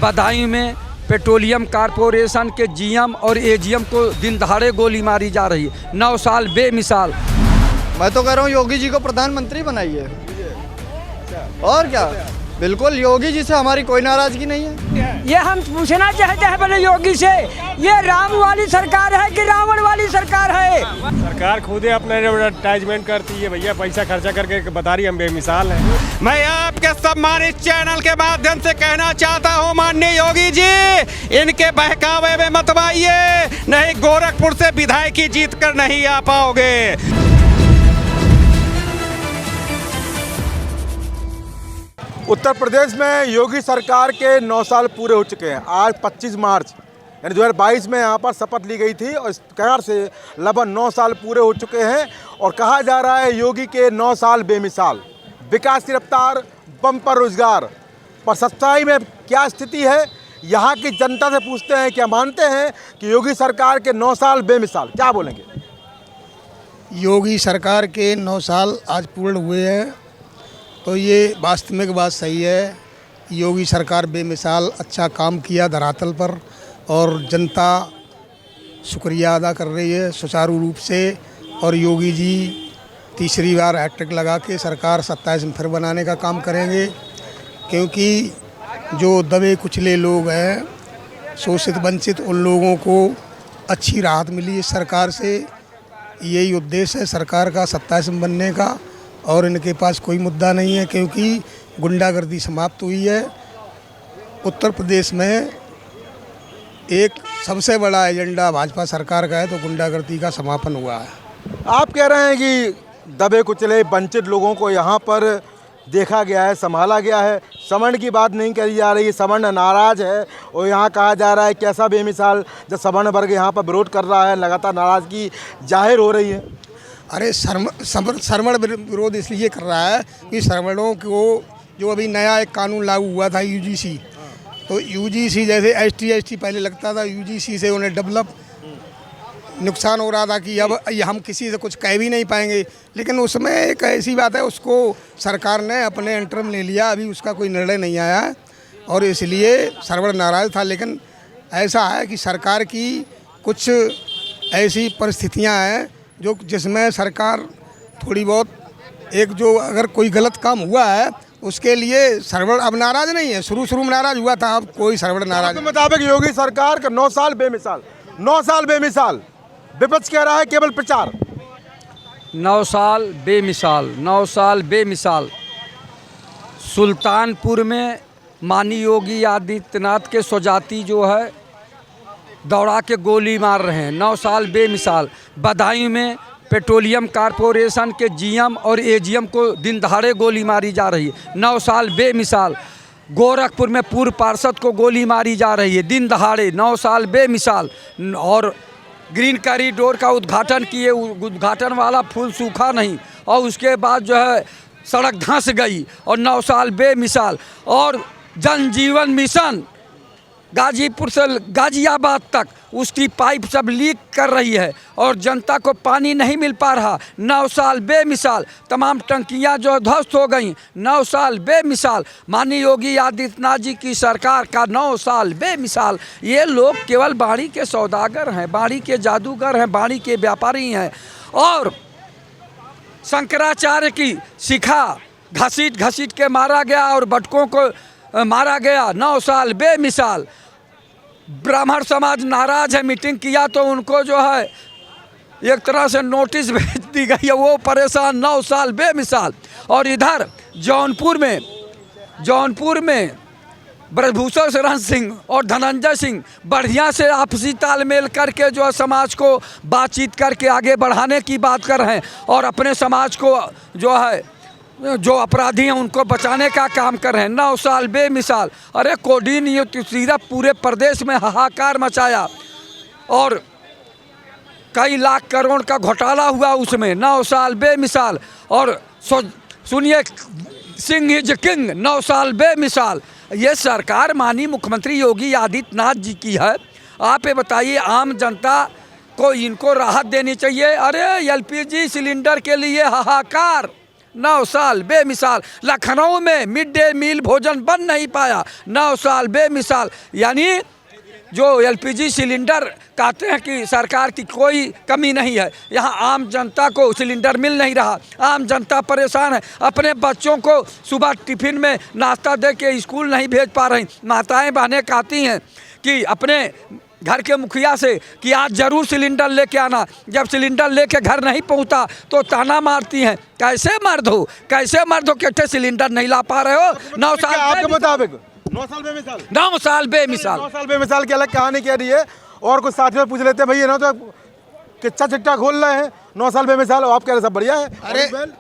बदायूं में petroleum corporation के GM और एजीएम को दिन दहाड़े गोली मारी जा रही है। 9 साल बेमिसाल। मैं तो कह रहा हूँ योगी जी को प्रधानमंत्री बनाइए। और क्या, बिल्कुल योगी जी से हमारी कोई नाराजगी नहीं है। ये हम पूछना चाहते हैं पहले योगी से, ये राम वाली सरकार है कि रावण वाली सरकार है? सरकार खुद ही अपना एडवर्टाइजमेंट करती है भैया, पैसा खर्चा करके बता रही हम बेमिसाल हैं। मैं आपके सम्मानित चैनल के माध्यम से कहना चाहता हूं माननीय योगी जी, इनके बहकावे में मत आइए, नहीं गोरखपुर से विधायकी जीत कर नहीं आ पाओगे। उत्तर प्रदेश में योगी सरकार के 9 साल पूरे हो चुके हैं। आज 25 मार्च यानी 2022 में यहाँ पर शपथ ली गई थी और इस प्रकार से लगभग 9 साल पूरे हो चुके हैं और कहा जा रहा है योगी के 9 साल बेमिसाल। विकास की रफ्तार, बम्पर रोजगार, पर सच्चाई में क्या स्थिति है, यहाँ की जनता से पूछते हैं क्या मानते हैं कि योगी सरकार के 9 साल बेमिसाल। क्या बोलेंगे? योगी सरकार के 9 साल आज पूर्ण हुए हैं तो ये वास्तविक बात सही है। योगी सरकार बेमिसाल अच्छा काम किया धरातल पर और जनता शुक्रिया अदा कर रही है सुचारू रूप से। और योगी जी तीसरी बार हैट्रिक लगा के सरकार 27 में फिर बनाने का काम करेंगे, क्योंकि जो दबे कुचले लोग हैं, शोषित वंचित, उन लोगों को अच्छी राहत मिली इस सरकार से। यही उद्देश्य है सरकार का 27 में बनने का। और इनके पास कोई मुद्दा नहीं है, क्योंकि गुंडागर्दी समाप्त हुई है। उत्तर प्रदेश में एक सबसे बड़ा एजेंडा भाजपा सरकार का है तो गुंडागर्दी का समापन हुआ है। आप कह रहे हैं कि दबे कुचले वंचित लोगों को यहाँ पर देखा गया है, संभाला गया है। सवर्ण की बात नहीं करी जा रही, सवर्ण नाराज है और यहाँ कहा जा रहा है कैसा बेमिसाल जब सवर्ण वर्ग यहाँ पर विरोध कर रहा है, लगातार नाराजगी जाहिर हो रही है। अरे श्रवण विरोध इसलिए कर रहा है कि श्रवणों को जो अभी नया एक कानून लागू हुआ था यूजीसी, तो यूजीसी जैसे एसटी पहले लगता था, यूजीसी से उन्हें डेवलप नुकसान हो रहा था कि अब हम किसी से कुछ कह भी नहीं पाएंगे। लेकिन उसमें एक ऐसी बात है, उसको सरकार ने अपने अंतर्म ले लिया, अभी उसका कोई निर्णय नहीं आया है और इसलिए श्रवण नाराज था। लेकिन ऐसा है कि सरकार की कुछ ऐसी परिस्थितियां हैं जो जिसमें सरकार थोड़ी बहुत एक जो अगर कोई गलत काम हुआ है उसके लिए सरवण अब नाराज नहीं है। शुरू में नाराज हुआ था, अब कोई सरवण नाराज। के मुताबिक योगी सरकार का 9 साल बेमिसाल, 9 साल बेमिसाल। विपक्ष कह रहा है केवल प्रचार। 9 साल बेमिसाल, 9 साल बेमिसाल। सुल्तानपुर में माननीय योगी आदित्यनाथ के स्वजाति जो है दौड़ा के गोली मार रहे हैं। 9 साल बेमिसाल। बदायूं में पेट्रोलियम कॉरपोरेशन के जीएम और एजीएम को दिन दहाड़े गोली मारी जा रही है। 9 साल बेमिसाल। गोरखपुर में पूर्व पार्षद को गोली मारी जा रही है दिन दहाड़े। 9 साल बेमिसाल। और ग्रीन कॉरिडोर का उद्घाटन किए, उद्घाटन वाला फूल सूखा नहीं और उसके बाद जो है सड़क धंस गई और 9 साल बेमिसाल। और जन जीवन मिशन गाजीपुर से गाजियाबाद तक उसकी पाइप सब लीक कर रही है और जनता को पानी नहीं मिल पा रहा। 9 साल बेमिसाल। तमाम टंकियां जो ध्वस्त हो गई। 9 साल बेमिसाल। माननीय योगी आदित्यनाथ जी की सरकार का 9 साल बेमिसाल। ये लोग केवल बाड़ी के सौदागर हैं, बाड़ी के जादूगर हैं, बाड़ी के व्यापारी हैं और शंकराचार्य की शिखा घसीट घसीट के मारा गया और बटकों को मारा गया। 9 साल बेमिसाल। ब्राह्मण समाज नाराज है, मीटिंग किया तो उनको जो है एक तरह से नोटिस भेज दी गई है, वो परेशान। 9 साल बेमिसाल। और इधर जौनपुर में ब्रजभूषण शरण सिंह और धनंजय सिंह बढ़िया से आपसी तालमेल करके जो है समाज को बातचीत करके आगे बढ़ाने की बात कर रहे हैं और अपने समाज को जो है जो अपराधी हैं उनको बचाने का काम कर रहे हैं। 9 साल बेमिसाल। अरे कोडीन ये सिर्फ पूरे प्रदेश में हाहाकार मचाया और कई लाख करोड़ का घोटाला हुआ उसमें। 9 साल बेमिसाल। और सुनिए, सिंह इज किंग। 9 साल बेमिसाल। ये सरकार माननीय मुख्यमंत्री योगी आदित्यनाथ जी की है। आप ये बताइए, आम जनता को इनको राहत देनी चाहिए। अरे एलपीजी सिलेंडर के लिए हाहाकार, 9 साल बेमिसाल। लखनऊ में मिड डे मील भोजन बन नहीं पाया, 9 साल बेमिसाल। यानी जो एलपीजी सिलेंडर कहते हैं कि सरकार की कोई कमी नहीं है, यहाँ आम जनता को सिलेंडर मिल नहीं रहा, आम जनता परेशान है। अपने बच्चों को सुबह टिफिन में नाश्ता दे के स्कूल नहीं भेज पा रही। माताएं बहनें कहती हैं कि अपने घर के मुखिया से कि आज ज़रूर सिलेंडर लेके आना, जब सिलेंडर लेके घर नहीं पहुंचा तो ताना मारती हैं। कैसे मर्द हो, कैसे मर्द हो कि सिलेंडर नहीं ला पा रहे हो? 9 साल आपके मुताबिक 9 साल बेमिसाल, 9 साल बेमिसाल। 9 साल बेमिसाल की अलग कहानी कह रही है। और कुछ साथियों पूछ लेते हैं, भैया ना तो किच्चा चिट्टा खोल रहे हैं, 9 साल बेमिसाल, और आप कह रहे सब बढ़िया है? अरे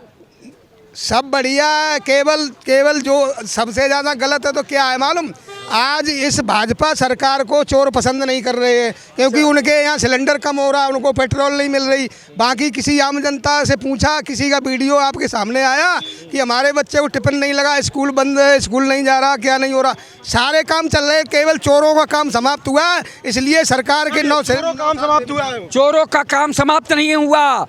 सब बढ़िया है, केवल जो सबसे ज़्यादा गलत है तो क्या है मालूम, आज इस भाजपा सरकार को चोर पसंद नहीं कर रहे हैं, क्योंकि उनके यहाँ सिलेंडर कम हो रहा है, उनको पेट्रोल नहीं मिल रही। बाकी किसी आम जनता से पूछा, किसी का वीडियो आपके सामने आया कि हमारे बच्चे को टिफिन नहीं लगा, स्कूल बंद है, स्कूल नहीं जा रहा, क्या नहीं हो रहा, सारे काम चल रहे हैं, केवल चोरों का काम समाप्त हुआ है। इसलिए सरकार के 9 से काम समाप्त हुआ है। चोरों का काम समाप्त नहीं हुआ।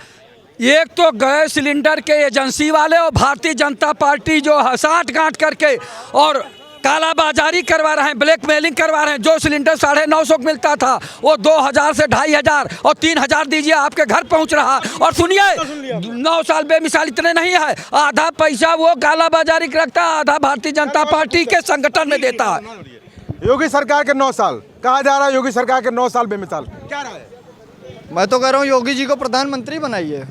एक तो गैस सिलेंडर के एजेंसी वाले और भारतीय जनता पार्टी जो है साठ गांठ करके और कालाबाजारी करवा रहे हैं, ब्लैकमेलिंग करवा रहे हैं। जो सिलेंडर 950 मिलता था वो 2000 से 2500 और 3000 दीजिए आपके घर पहुंच रहा। और सुनिए 9 साल बेमिसाल इतने नहीं है, आधा पैसा वो कालाबाजारी रखता है, आधा भारतीय जनता पार्टी के संगठन में देता है। योगी सरकार के 9 साल कहा जा रहा है, योगी सरकार के 9 साल बेमिसाल, क्या रहा है? मैं तो कह रहा हूँ योगी जी को प्रधानमंत्री बनाइए।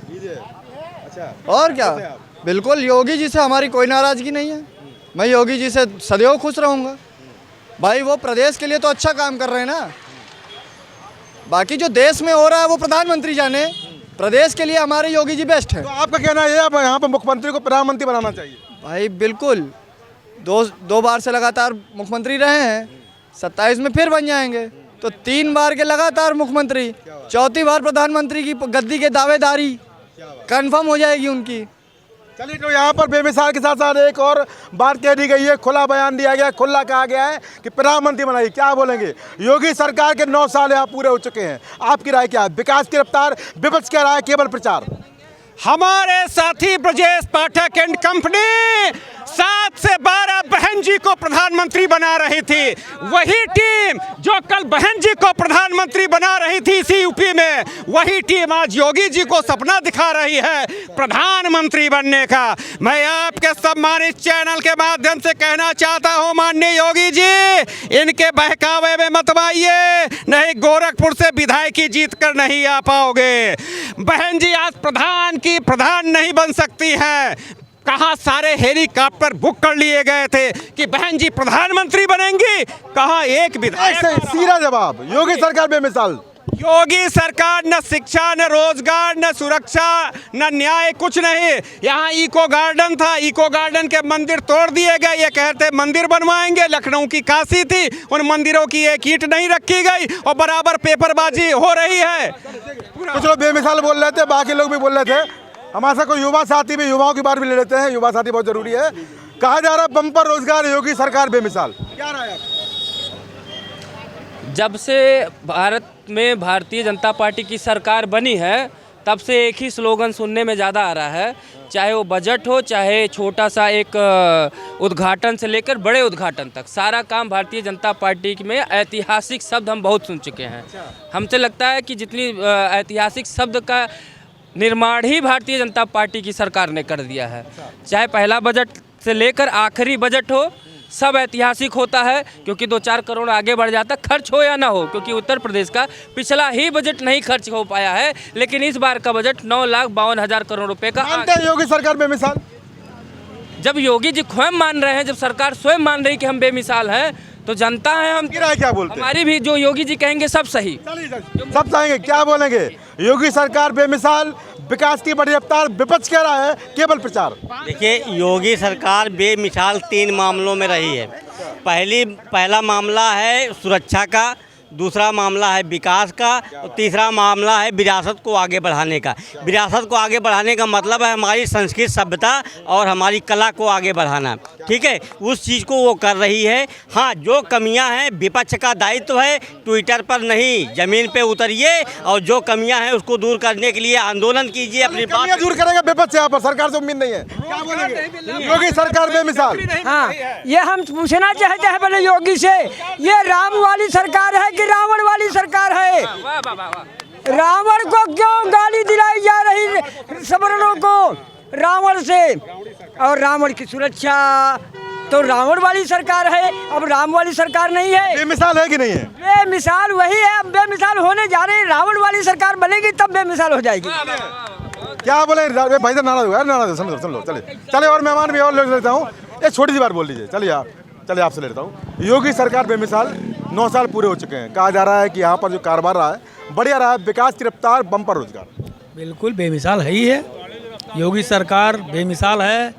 और क्या, बिल्कुल योगी जी से हमारी कोई नाराजगी नहीं है, मैं योगी जी से सदैव खुश रहूँगा। भाई वो प्रदेश के लिए तो अच्छा काम कर रहे हैं ना, बाकी जो देश में हो रहा है वो प्रधानमंत्री जाने, प्रदेश के लिए हमारे योगी जी बेस्ट है। तो आपका कहना ये है अब यहाँ पर मुख्यमंत्री को प्रधानमंत्री बनाना चाहिए? भाई बिल्कुल, दो बार से लगातार मुख्यमंत्री रहे हैं, 27 में फिर बन जाएंगे, तो 3 बार के लगातार मुख्यमंत्री, चौथी बार प्रधानमंत्री की गद्दी के दावेदारी कंफर्म हो जाएगी उनकी। चलिए, तो यहाँ पर बेमिसाल के साथ साथ एक और बात कह दी गई है, खुला बयान दिया गया, खुला कहा गया है कि प्रधानमंत्री बनाइए। क्या बोलेंगे? योगी सरकार के 9 साल यहाँ पूरे हो चुके हैं, आपकी राय क्या है? विकास की रफ्तार, विपक्ष कह रहा है केवल प्रचार। हमारे साथी ब्रजेश पाठक एंड कंपनी 7 से 12 बहन जी को प्रधानमंत्री बना रही थी। वही टीम जो कल बहन जी को प्रधानमंत्री बना रही थी इसी यूपी में, वही टीम आज योगी जी को सपना दिखा रही है प्रधानमंत्री बनने का। मैं आपके सम्मानित चैनल के माध्यम से कहना चाहता हूं, माननीय योगी जी इनके बहकावे में मत आइए, नहीं गोरखपुर से विधायकी जीत कर नहीं आ पाओगे। बहन जी आज प्रधान नहीं बन सकती हैं। कहाँ सारे हेलीकॉप्टर बुक कर लिए गए थे कि बहन जी प्रधानमंत्री बनेंगी, कहाँ एक विधायक। सीधा जवाब, योगी सरकार बेमिसाल। योगी सरकार न शिक्षा, न रोजगार, न सुरक्षा, न न्याय, कुछ नहीं। यहाँ इको गार्डन था, इको गार्डन के मंदिर तोड़ दिए गए, ये कहते मंदिर बनवाएंगे। लखनऊ की काशी थी, उन मंदिरों की एक ईंट नहीं रखी गई और बराबर पेपरबाजी हो रही है। कुछ लोग बेमिसाल बोल रहे थे, बाकी लोग भी बोल रहे थे। हमारे साथ कोई युवा साथी भी, युवाओं की बात भी ले लेते हैं, युवा साथी बहुत जरूरी है। कहा जा रहा है बम्पर रोजगार, योगी सरकार बेमिसाल, क्या राय है? जब से भारत में भारतीय जनता पार्टी की सरकार बनी है तब से एक ही स्लोगन सुनने में ज़्यादा आ रहा है, चाहे वो बजट हो, चाहे छोटा सा एक उद्घाटन से लेकर बड़े उद्घाटन तक, सारा काम भारतीय जनता पार्टी में ऐतिहासिक शब्द हम बहुत सुन चुके हैं। हमसे लगता है कि जितनी ऐतिहासिक शब्द का निर्माण ही भारतीय जनता पार्टी की सरकार ने कर दिया है, चाहे पहला बजट से लेकर आखिरी बजट हो, सब ऐतिहासिक होता है, क्योंकि 2-4 करोड़ आगे बढ़ जाता, खर्च हो या ना हो, क्योंकि उत्तर प्रदेश का पिछला ही बजट नहीं खर्च हो पाया है, लेकिन इस बार का बजट 9,52,000 करोड़ रुपए का। मानते हैं योगी सरकार बेमिसाल? जब योगी जी स्वयं मान रहे हैं, जब सरकार स्वयं मान रही कि हम बेमिसाल हैं, तो जनता है हम, क्या बोलते हैं? हमारी भी जो योगी जी कहेंगे सब सही। सब चाहेंगे, क्या बोलेंगे? योगी सरकार बेमिसाल, विकास की बड़ी रफ्तार, विपक्ष कह रहा है केवल प्रचार। देखिए, योगी सरकार बेमिसाल 3 मामलों में रही है। पहला मामला है सुरक्षा का, दूसरा मामला है विकास का और तीसरा मामला है विरासत को आगे बढ़ाने का। विरासत को आगे बढ़ाने का मतलब है हमारी संस्कृत सभ्यता और हमारी कला को आगे बढ़ाना, ठीक है। उस चीज़ को वो कर रही है। हाँ, जो कमियां हैं विपक्ष का दायित्व है, ट्विटर पर नहीं ज़मीन पे उतरिए और जो कमियां हैं उसको दूर करने के लिए आंदोलन कीजिए। अपनी बात दूर करेगा विपक्ष, यहाँ पर सरकार से उम्मीद नहीं है। क्या बोलेंगे? योगी सरकार बेमिसाल। हाँ, ये हम पूछना चाहते हैं पहले योगी से, ये राम वाली सरकार है कि रावण वाली सरकार है? रावण को क्यों गाली दिलाई जा रही सवर्णों को रावण से? और रावण की सुरक्षा तो रावण वाली सरकार है, अब राम वाली सरकार नहीं है। बेमिसाल है कि नहीं है? बेमिसाल वही है, अब बेमिसाल होने जा रही है। रावण वाली सरकार बनेगी तब बेमिसाल हो जाएगी। क्या बोले भाई साहब? नाराज हो गया, नाराज सुन लो चलिए चलिए। और मेहमान भी और ले लेता हूँ, एक छोटी सी बात बोल दीजिए। चलिए आपसे ले लेता हूँ। योगी सरकार बेमिसाल 9 साल पूरे हो चुके हैं। कहा जा रहा है कि यहाँ पर जो कारोबार रहा है बढ़िया रहा है, विकास की रफ्तार, बम्पर रोजगार। बिल्कुल बेमिसाल है ही है। योगी सरकार बेमिसाल है,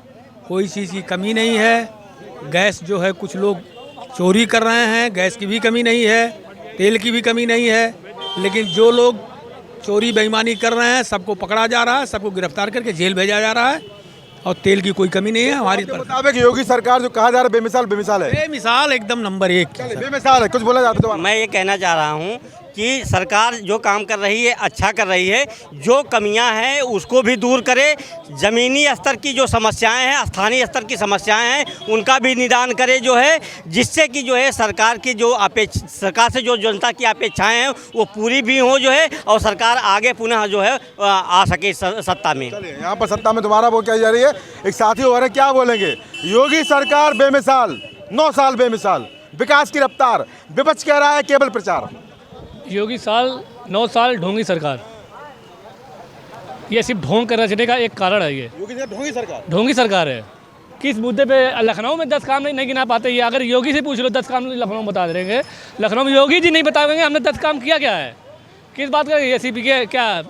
कोई चीज़ की कमी नहीं है। गैस जो है कुछ लोग चोरी कर रहे हैं, गैस की भी कमी नहीं है, तेल की भी कमी नहीं है, लेकिन जो लोग चोरी बेईमानी कर रहे हैं सबको पकड़ा जा रहा है, सबको गिरफ्तार करके जेल भेजा जा रहा है और तेल की कोई कमी नहीं है। हमारी मुताबिक योगी सरकार जो कहा जा रहा है बेमिसाल है। बेमिसाल एकदम नंबर 1 बेमिसाल है। कुछ बोला जाता है? मैं ये कहना चाह रहा हूँ कि सरकार जो काम कर रही है अच्छा कर रही है। जो कमियां हैं उसको भी दूर करे। ज़मीनी स्तर की जो समस्याएं हैं, स्थानीय स्तर की समस्याएं हैं, उनका भी निदान करे जो है, जिससे कि जो है सरकार की जो सरकार से जो जनता की अपेक्षाएं हैं वो पूरी भी हो जो है, और सरकार आगे पुनः जो है आ सके सत्ता में। यहाँ पर सत्ता में दोबारा वो क्या जा रही है? एक साथी हो रहे हैं, क्या बोलेंगे? योगी सरकार बेमिसाल, 9 साल बेमिसाल, विकास की रफ्तार, विपक्ष कह रहा है केवल प्रचार। योगी 9 साल ढोंगी सरकार, ये सिर्फ ढोंग कर रचने का एक कारण है। ये ढोंगी सरकार है। किस मुद्दे पे लखनऊ में 10 काम नहीं गिना पाते? ये अगर योगी से पूछ लो 10 काम लखनऊ में बता देंगे। लखनऊ में योगी जी नहीं बताएंगे हमने 10 काम किया क्या है। किस बात का ये सीपी के क्या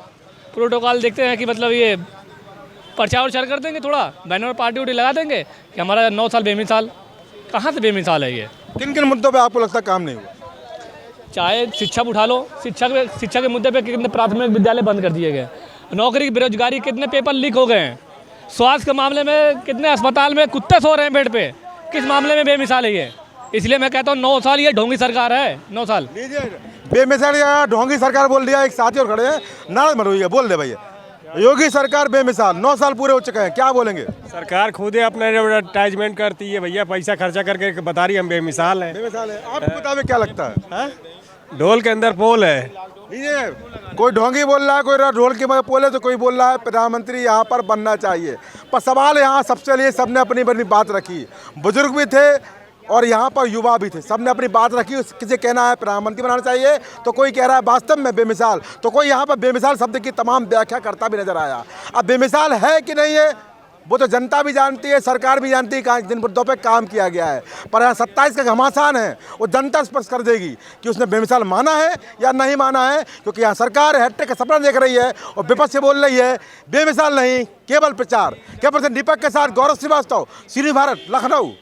प्रोटोकॉल देखते हैं कि मतलब ये प्रचार कर देंगे, थोड़ा बैनर पार्टी उटी लगा देंगे कि हमारा 9 साल बेमिसाल। कहाँ से बेमिसाल है ये? किन किन मुद्दों पे आपको लगता है काम नहीं हुआ? चाहे शिक्षा उठा लो, शिक्षा के मुद्दे पे कितने प्राथमिक विद्यालय बंद कर दिए गए, नौकरी बेरोजगारी कितने पेपर लीक हो गए हैं, स्वास्थ्य के मामले में कितने अस्पताल में कुत्ते सो रहे हैं बेड पे। किस मामले में बेमिसाल है ये? इसलिए मैं कहता हूँ 9 साल ये ढोंगी सरकार है। 9 साल बेमिसाल या ढोंगी सरकार बोल दिया। एक साथी और खड़े हैं, नाराज मत होइए, बोल दे भैया। योगी सरकार बेमिसाल, 9 साल पूरे हो चुके हैं, क्या बोलेंगे? सरकार खुद ही अपना एडवर्टाइजमेंट करती है भैया, पैसा खर्चा करके बता रही है हम बेमिसाल हैं। बेमिसाल है। आपके मुताबिक क्या लगता है? ढोल के अंदर पोल है। कोई ढोंगी बोल रहा है, कोई ढोल के पोल है, तो कोई बोल रहा है प्रधानमंत्री यहाँ पर बनना चाहिए। पर सवाल यहाँ सबसे लिए सबने अपनी अपनी बात रखी। बुजुर्ग भी थे और यहाँ पर युवा भी थे, सबने अपनी बात रखी। किसी कहना है प्रधानमंत्री बनाना चाहिए, तो कोई कह रहा है वास्तव में बेमिसाल, तो कोई यहाँ पर बेमिसाल शब्द की तमाम व्याख्या करता भी नजर आया। अब बेमिसाल है कि नहीं है वो तो जनता भी जानती है, सरकार भी जानती है जिन मुद्दों पर काम किया गया है। पर यहाँ 27 का घमासान है, वो जनता स्पष्ट कर देगी कि उसने बेमिसाल माना है या नहीं माना है। क्योंकि यहाँ सरकार हैट्रिक का सपना देख रही है और विपक्ष से बोल रही है बेमिसाल नहीं केवल प्रचार। क्या दीपक के साथ गौरव श्रीवास्तव, श्री भारत, लखनऊ।